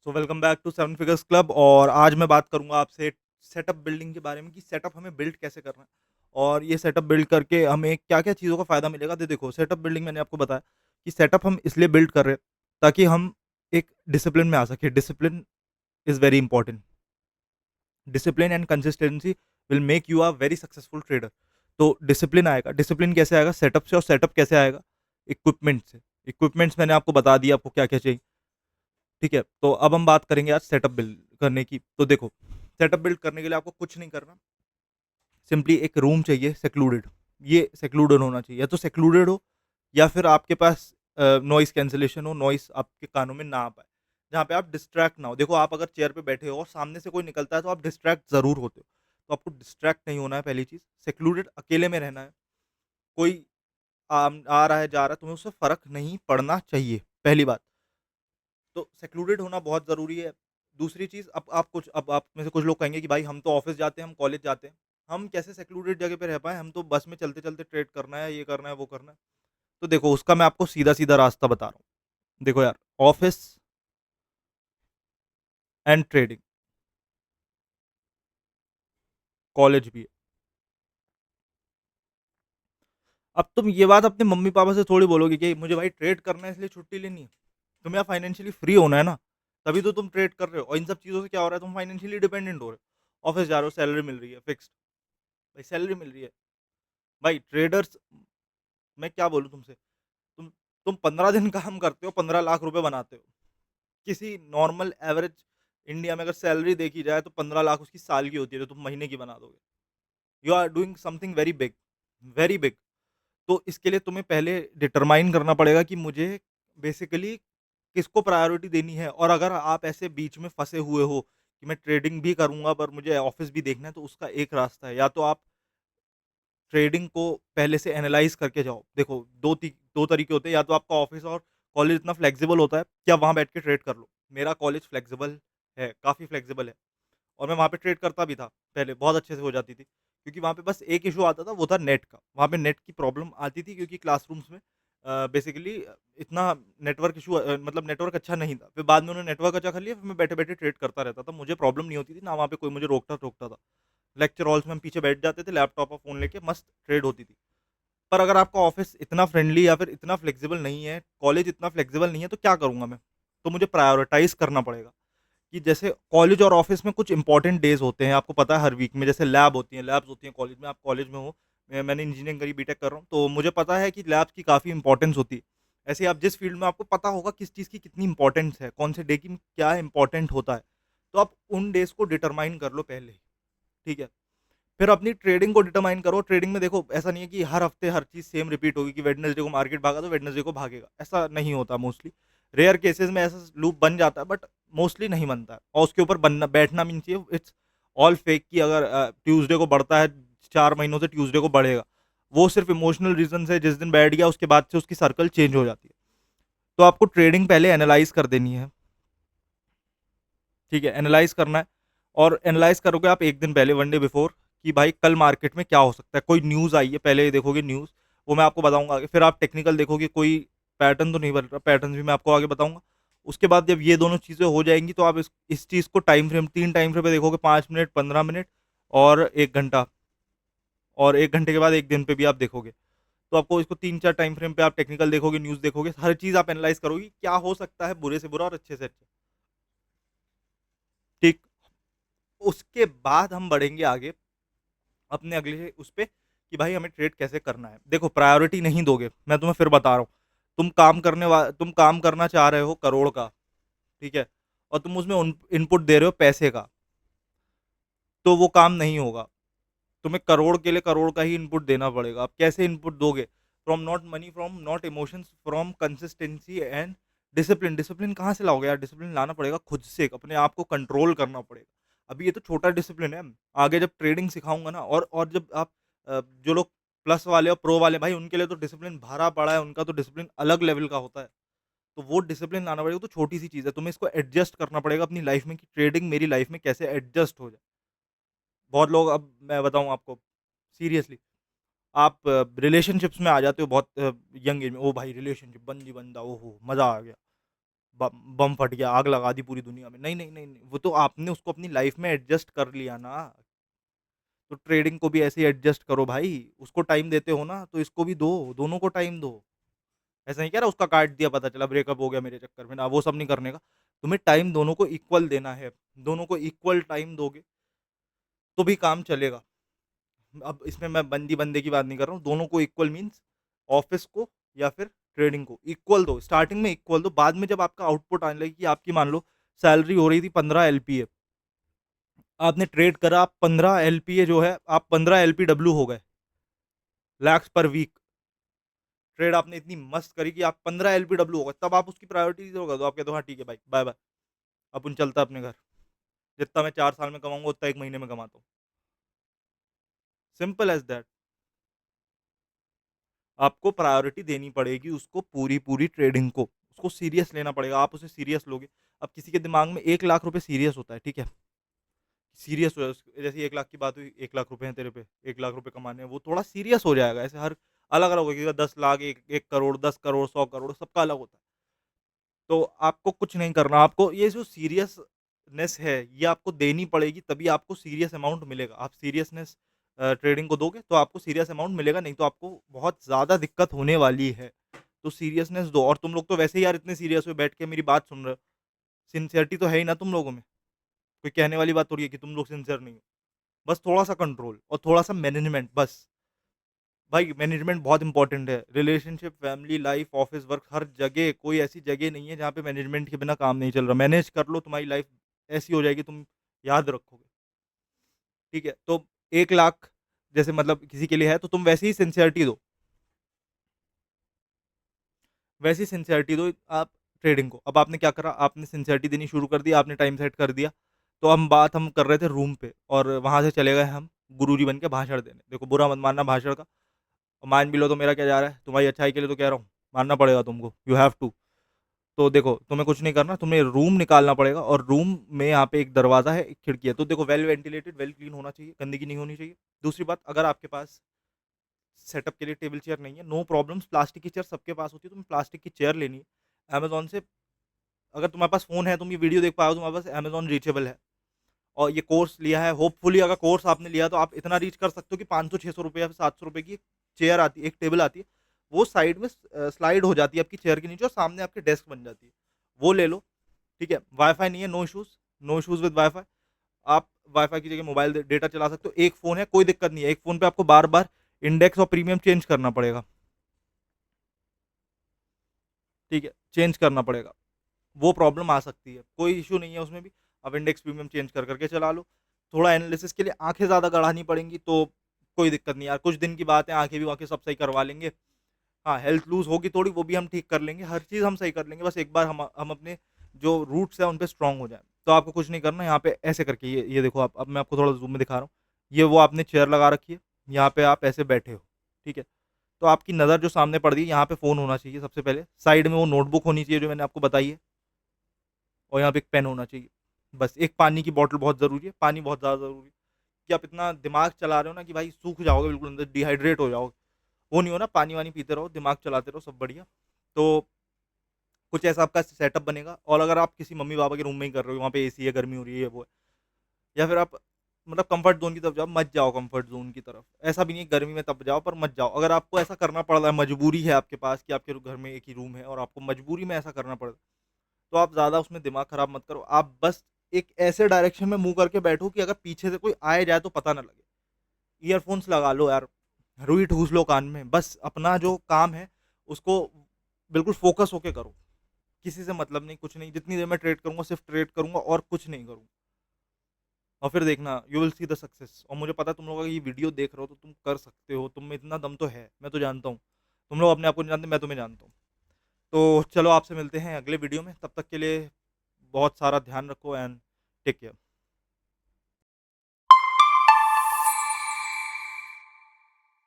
So welcome back to seven figures club. और आज मैं बात करूंगा आपसे सेटअप बिल्डिंग के बारे में कि सेटअप हमें बिल्ड कैसे करना है और ये सेटअप बिल्ड करके हमें क्या क्या चीज़ों का फ़ायदा मिलेगा। देखो, सेटअप बिल्डिंग मैंने आपको बताया कि सेटअप हम इसलिए बिल्ड कर रहे हैं ताकि हम एक डिसिप्लिन में आ सके। Discipline is very important. Discipline and consistency will make you a very successful trader. तो डिसिप्लिन आएगा। डिसिप्लिन कैसे आएगा? सेटअप से। और सेटअप कैसे आएगा? इक्विपमेंट से। इक्विपमेंट्स मैंने आपको बता दिया आपको क्या क्या चाहिए। ठीक है, तो अब हम बात करेंगे आज सेटअप बिल्ड करने की। तो देखो, सेटअप बिल्ड करने के लिए आपको कुछ नहीं करना। सिंपली एक रूम चाहिए सेक्लूडेड। ये सेक्लूडेड होना चाहिए, या तो सेक्लूडेड हो या फिर आपके पास नॉइस कैंसिलेशन हो, नॉइस आपके कानों में ना आ पाए, जहाँ पे आप डिस्ट्रैक्ट ना हो। देखो, आप अगर चेयर पे बैठे हो और सामने से कोई निकलता है तो आप डिस्ट्रैक्ट जरूर होते हो। तो आपको डिस्ट्रैक्ट नहीं होना है। पहली चीज, सेक्लूडेड अकेले में रहना है। कोई आ रहा है जा रहा है, तुम्हें उससे फर्क नहीं पड़ना चाहिए, पहली बात। तो सेक्लूडेड होना बहुत ज़रूरी है। दूसरी चीज़, अब आप में से कुछ लोग कहेंगे कि भाई हम तो ऑफ़िस जाते हैं, हम कॉलेज जाते हैं। हम कैसे सेक्लूडेड जगह पे रह पाएँ? हम तो बस में चलते-चलते ट्रेड करना है, ये करना है, वो करना है। तो देखो, उसका मैं आपको सीधा-सीधा रास्ता बता रहा हूँ। देखो यार, ऑफ़िस एंड ट्रेडिंग, कॉलेज भी है। अब तुम ये बात अपने मम्मी-पापा से थोड़ी बोलोगे कि मुझे भाई ट्रेड करना है इसलिए छुट्टी लेनी है। तुम्हें यार फाइनेंशियली फ्री होना है ना, तभी तो तुम ट्रेड कर रहे हो। और इन सब चीज़ों से क्या हो रहा है? तुम फाइनेंशियली डिपेंडेंट हो रहे हो। ऑफ़िस जा रहे हो, सैलरी मिल रही है फिक्स्ड। भाई सैलरी मिल रही है। भाई ट्रेडर्स, मैं क्या बोलूँ तुमसे? तुम तुम 15 दिन काम करते हो, 15 लाख रुपए बनाते हो। किसी नॉर्मल एवरेज इंडिया में अगर सैलरी देखी जाए तो 15 लाख उसकी साल की होती है, तो तुम महीने की बना दोगे। You are doing something very big, very big. तो इसके लिए तुम्हें पहले डिटरमाइन करना पड़ेगा कि मुझे बेसिकली किसको प्रायोरिटी देनी है। और अगर आप ऐसे बीच में फँसे हुए हो कि मैं ट्रेडिंग भी करूँगा पर मुझे ऑफ़िस भी देखना है, तो उसका एक रास्ता है, या तो आप ट्रेडिंग को पहले से एनालाइज़ करके जाओ। देखो, 2 तरीके होते हैं, या तो आपका ऑफ़िस और कॉलेज इतना फ्लेक्सिबल होता है कि आप वहाँ बैठ के ट्रेड कर लो। मेरा कॉलेज फ्लेक्सिबल है, काफ़ी फ्लेक्सिबल है, और मैं वहाँ पे ट्रेड करता भी था पहले, बहुत अच्छे से हो जाती थी। क्योंकि वहाँ पे बस एक इश्यू आता था, वो था नेट का। वहाँ पे नेट की प्रॉब्लम आती थी क्योंकि क्लासरूम्स में बेसिकली इतना नेटवर्क इश्यू, मतलब नेटवर्क अच्छा नहीं था। फिर बाद में उन्होंने नेटवर्क अच्छा कर लिया, फिर मैं बैठे-बैठे ट्रेड करता रहता था। मुझे प्रॉब्लम नहीं होती थी, ना वहाँ पे कोई मुझे रोकता-टोकता था। लेक्चर हॉल्स में हम पीछे बैठ जाते थे, लैपटॉप और फ़ोन लेके मस्त ट्रेड होती थी। पर अगर आपका ऑफ़िस इतना फ्रेंडली या फिर इतना फ्लेक्सिबल नहीं है, कॉलेज इतना फ्लेक्सिबल नहीं है, तो क्या करूँगा मैं? तो मुझे प्रायोरिटाइज़ करना पड़ेगा कि जैसे कॉलेज और ऑफ़िस में कुछ इंपॉर्टेंट डेज़ होते हैं, आपको पता है हर वीक में, जैसे लैब्स होती हैं कॉलेज में। आप कॉलेज में हो, मैंने इंजीनियरिंग करी, बीटेक कर रहा हूँ, तो मुझे पता है कि लैब्स की काफ़ी इंपॉर्टेंस होती है। ऐसे ही आप जिस फ़ील्ड में, आपको पता होगा किस चीज़ की कितनी इंपॉर्टेंस है, कौन से डे की क्या इंपॉर्टेंट होता है। तो आप उन डेज़ को डिटरमाइन कर लो पहले ही, ठीक है? फिर अपनी ट्रेडिंग को डिटरमाइन करो। ट्रेडिंग में देखो, ऐसा नहीं है कि हर हफ्ते हर चीज़ सेम रिपीट होगी कि वेडनेसडे को मार्केट भागा तो वेडनेसडे को भागेगा। ऐसा नहीं होता मोस्टली। रेयर केसेस में ऐसा लूप बन जाता है, बट मोस्टली नहीं बनता है। और उसके ऊपर बनना बैठना भी नहीं चाहिए। इट्स ऑल फेक कि अगर ट्यूसडे को बढ़ता है, 4 महीनों से ट्यूसडे को बढ़ेगा। वो सिर्फ इमोशनल रीज़न से जिस दिन बैठ गया उसके बाद से उसकी सर्कल चेंज हो जाती है। तो आपको ट्रेडिंग पहले एनालाइज़ कर देनी है, ठीक है? एनालाइज़ करना है, और एनालाइज़ करोगे आप 1 दिन पहले, 1 डे बिफोर, कि भाई कल मार्केट में क्या हो सकता है। कोई न्यूज़ आई है, पहले ये देखोगे न्यूज़, वो मैं आपको बताऊँगा आगे। फिर आप टेक्निकल देखोगे, कोई पैटर्न तो नहीं बन रहा, पैटर्न्स भी मैं आपको आगे बताऊँगा। उसके बाद जब ये दोनों चीज़ें हो जाएँगी तो आप इस चीज़ को टाइम फ्रेम, 3 टाइम फ्रेम पे देखोगे, 5 मिनट, 15 मिनट और 1 घंटा, और 1 घंटे के बाद 1 दिन पे भी आप देखोगे। तो आपको इसको 3-4 टाइम फ्रेम पे आप टेक्निकल देखोगे, न्यूज़ देखोगे, हर चीज़ आप एनालाइज़ करोगे कि क्या हो सकता है बुरे से बुरा और अच्छे से अच्छा। ठीक। उसके बाद हम बढ़ेंगे आगे अपने अगले उस पे कि भाई हमें ट्रेड कैसे करना है। देखो, प्रायोरिटी नहीं दोगे, मैं तुम्हें फिर बता रहा हूँ। तुम काम करना चाह रहे हो करोड़ का, ठीक है? और तुम उसमें इनपुट दे रहे हो पैसे का, तो वो काम नहीं होगा। तुम्हें करोड़ के लिए करोड़ का ही इनपुट देना पड़ेगा। आप कैसे इनपुट दोगे? From not money, from not emotions, from consistency and discipline. Discipline कहाँ से लाओगे यार? डिसिप्लिन लाना पड़ेगा खुद से, अपने आप को कंट्रोल करना पड़ेगा। अभी ये तो छोटा डिसिप्लिन है। आगे जब ट्रेडिंग सिखाऊंगा ना, और जब आप जो लोग प्लस वाले और प्रो वाले, भाई उनके लिए तो डिसिप्लिन भरा पड़ा है, उनका तो डिसिप्लिन अलग लेवल का होता है। तो वो डिसिप्लिन लाना पड़ेगा। तो छोटी सी चीज़ है, तुम्हें इसको एडजस्ट करना पड़ेगा अपनी लाइफ में कि ट्रेडिंग मेरी लाइफ में कैसे एडजस्ट हो जाए। बहुत लोग, अब मैं बताऊँ आपको सीरियसली, आप रिलेशनशिप्स में आ जाते हो बहुत यंग एज में। ओ भाई, रिलेशनशिप बंदी बंदा, ओहो मजा आ गया। बम फट गया, आग लगा दी पूरी दुनिया में। नहीं, नहीं, नहीं, नहीं, वो तो आपने उसको अपनी लाइफ में एडजस्ट कर लिया ना। तो ट्रेडिंग को भी ऐसे ही एडजस्ट करो भाई, उसको टाइम देते हो ना, तो इसको भी दो, दोनों को टाइम दो। ऐसा नहीं कह रहा उसका काट दिया पता चला ब्रेकअप हो गया मेरे चक्कर में, ना वो सब नहीं करने का। तुम्हें टाइम दोनों को इक्वल देना है, दोनों को इक्वल टाइम दोगे, तो भी काम चलेगा। अब इसमें मैं बंदी-बंदे की बात नहीं कर रहा हूँ, दोनों को इक्वल मीन्स ऑफ़िस को या फिर ट्रेडिंग को इक्वल दो, स्टार्टिंग में इक्वल दो, बाद में जब आपका आउटपुट आने लगे कि आपकी मान लो सैलरी हो रही थी 15 एलपीए, आपने ट्रेड करा, आप 15 एलपीए जो है, आप 15 एलपीडब्ल्यू हो गए, लैक्स पर वीक। ट्रेड आपने इतनी मस्त करी कि आप 15 एलपीडब्ल्यू हो गए, तब आप उसकी प्रायोरिटी दोगे, तो आप कहते हो हाँ ठीक है भाई, बाय-बाय, अपन चलता है अपने घर। जितना मैं 4 साल में कमाऊँगा, उतना 1 महीने में कमाता हूँ। Simple as that. आपको प्रायोरिटी देनी पड़ेगी उसको पूरी-पूरी ट्रेडिंग को। उसको सीरियस लेना पड़ेगा, आप उसे सीरियस लोगे। अब किसी के दिमाग में 1 लाख रुपए सीरियस होता है, ठीक है? सीरियस हो जैसे 1 लाख की बात हुई, 1 लाख रुपए हैं तेरे पे, 1 लाख रुपए कमाने हैं, वो थोड़ा सीरियस हो जाएगा। ऐसे हर अलग-अलग होगा, 10 लाख, 1 करोड़, 10 करोड़, 100 करोड़, सबका अलग होता है। तो आपको कुछ नहीं करना, आपको ये जो सीरियसनेस है, ये आपको देनी पड़ेगी, तभी आपको सीरियस अमाउंट मिलेगा। आप सीरियसनेस ट्रेडिंग को दोगे, तो आपको सीरियस अमाउंट मिलेगा, नहीं तो आपको बहुत ज़्यादा दिक्कत होने वाली है। तो सीरियसनेस दो, और तुम लोग तो वैसे ही यार इतने सीरियस हो बैठ के मेरी बात सुन रहे हो। सिंसियरिटी तो है ही ना तुम लोगों में। कोई कहने वाली बात थोड़ी है कि तुम लोग सिंसियर नहीं हो। बस थोड़ा-सा कंट्रोल और थोड़ा-सा मैनेजमेंट बस। भाई मैनेजमेंट बहुत इंपॉर्टेंट है। Relationship, family life, office work, हर जगह कोई ऐसी जगह नहीं है जहाँ पे मैनेजमेंट के बिना काम नहीं चल रहा। मैनेज कर लो, तुम्हारी लाइफ ऐसी हो जाएगी, तुम याद रखोगे। ठीक है? तो 1 लाख जैसे मतलब किसी के लिए है, तो तुम वैसे ही सिंसियरिटी दो। वैसी सिंसियरिटी दो आप ट्रेडिंग को। अब आपने क्या करा, आपने सिंसियरिटी देनी शुरू कर दी, आपने टाइम सेट कर दिया। तो हम कर रहे थे रूम पे, और वहाँ से चले गए हम गुरुजी बन के भाषण देने। देखो बुरा मत मानना भाषण का, और मान भी लो तो मेरा क्या जा रहा है, तुम्हारी अच्छाई के लिए तो कह रहा हूँ, मानना पड़ेगा तुमको, यू हैव टू। तो देखो तुम्हें कुछ नहीं करना, तुम्हें रूम निकालना पड़ेगा, और रूम में यहाँ पे एक दरवाज़ा है, एक खिड़की है। तो देखो वेल वेंटिलेटेड, वेल क्लीन होना चाहिए, गंदगी नहीं होनी चाहिए। दूसरी बात, अगर आपके पास सेटअप के लिए टेबल चेयर नहीं है, नो प्रॉब्लम्स, प्लास्टिक की चेयर सबके पास होती है, तुम्हें प्लास्टिक की चेयर लेनी है। अमेज़न से, अगर तुम्हारे पास फ़ोन है, तुम ये वीडियो देख पाओ, तुम्हारे पास अमेज़न रीचेबल है, और ये कोर्स लिया है, होपफुली अगर कोर्स आपने लिया तो आप इतना रीच कर सकते हो कि 500-600 रुपए या फिर 700 रुपए की एक चेयर आती है, एक टेबल आती है। वो साइड में स्लाइड हो जाती है आपकी चेयर के नीचे, और सामने आपके डेस्क बन जाती है। वो ले लो, ठीक है? वाई-फाई नहीं है, no issues, no issues with wifi. आप वाई-फाई की जगह मोबाइल डेटा चला सकते हो। एक फ़ोन है, कोई दिक्कत नहीं है। एक फ़ोन पे आपको बार-बार इंडेक्स और प्रीमियम चेंज करना पड़ेगा, ठीक है? चेंज करना पड़ेगा। वो प्रॉब्लम आ सकती है, कोई इश्यू नहीं है उसमें भी। आप इंडेक्स प्रीमियम चेंज कर के चला लो। थोड़ा एनालिसिस के लिए आँखें ज़्यादा गड़ानी पड़ेंगी, तो कोई दिक्कत नहीं यार, कुछ दिन की बात है, आँखें भी वाँखें सब सही करवा लेंगे। हाँ, हेल्थ लूज़ होगी थोड़ी, वो भी हम ठीक कर लेंगे, हर चीज़ हम सही कर लेंगे, बस एक बार हम अपने जो रूट्स हैं उन पे स्ट्रॉन्ग हो जाएँ। तो आपको कुछ नहीं करना, यहाँ पे ऐसे करके ये देखो आप, अब मैं आपको थोड़ा ज़ूम में दिखा रहा हूँ। ये वो आपने चेयर लगा रखी है, यहाँ पे आप ऐसे बैठे हो, ठीक है? तो आपकी नज़र जो सामने पड़ रही है, यहाँ पे फ़ोन होना चाहिए सबसे पहले, साइड में वो नोटबुक होनी चाहिए जो मैंने आपको बताई है, और यहाँ पे एक पेन होना चाहिए। बस एक पानी की बॉटल बहुत ज़रूरी है, पानी बहुत ज़्यादा ज़रूरी है, कि आप इतना दिमाग चला रहे हो ना कि भाई सूख जाओगे बिल्कुल अंदर, डिहाइड्रेट हो जाओगे। वो नहीं हो ना, पानी-वानी पीते रहो, दिमाग चलाते रहो, सब बढ़िया। तो कुछ ऐसा आपका सेटअप बनेगा, और अगर आप किसी मम्मी-पापा के रूम में ही कर रहे हो, वहाँ पे एसी है, गर्मी हो रही है, ये वो है, या फिर आप मतलब कम्फर्ट ज़ोन की तरफ जाओ, मत जाओ कम्फर्ट ज़ोन की तरफ। ऐसा भी नहीं है गर्मी में तब जाओ, पर मत जाओ। अगर आपको ऐसा करना पड़ रहा है, मजबूरी है आपके पास कि आपके घर में एक ही रूम है और आपको मजबूरी में ऐसा करना पड़ रहा है, तो आप ज़्यादा उसमें दिमाग खराब मत करो। आप बस एक ऐसे डायरेक्शन में मुँह करके बैठो कि अगर पीछे से कोई आए जाए तो पता ना लगे। ईयरफ़ोन्स लगा लो यार, रुई ठूँस लो कान में, बस अपना जो काम है उसको बिल्कुल फ़ोकस होके करो। किसी से मतलब नहीं, कुछ नहीं, जितनी देर मैं ट्रेड करूँगा सिर्फ़ ट्रेड करूँगा और कुछ नहीं करूँगा। और फिर देखना, you will see the success. और मुझे पता है तुम लोग अगर ये वीडियो देख रहे हो तो तुम कर सकते हो, तुम में इतना दम तो है, मैं तो जानता हूँ। तुम लोग अपने आप को नहीं जानते, मैं तुम्हें जानता हूँ। तो चलो आपसे मिलते हैं अगले वीडियो में, तब तक के लिए बहुत सारा ध्यान रखो एंड टेक केयर।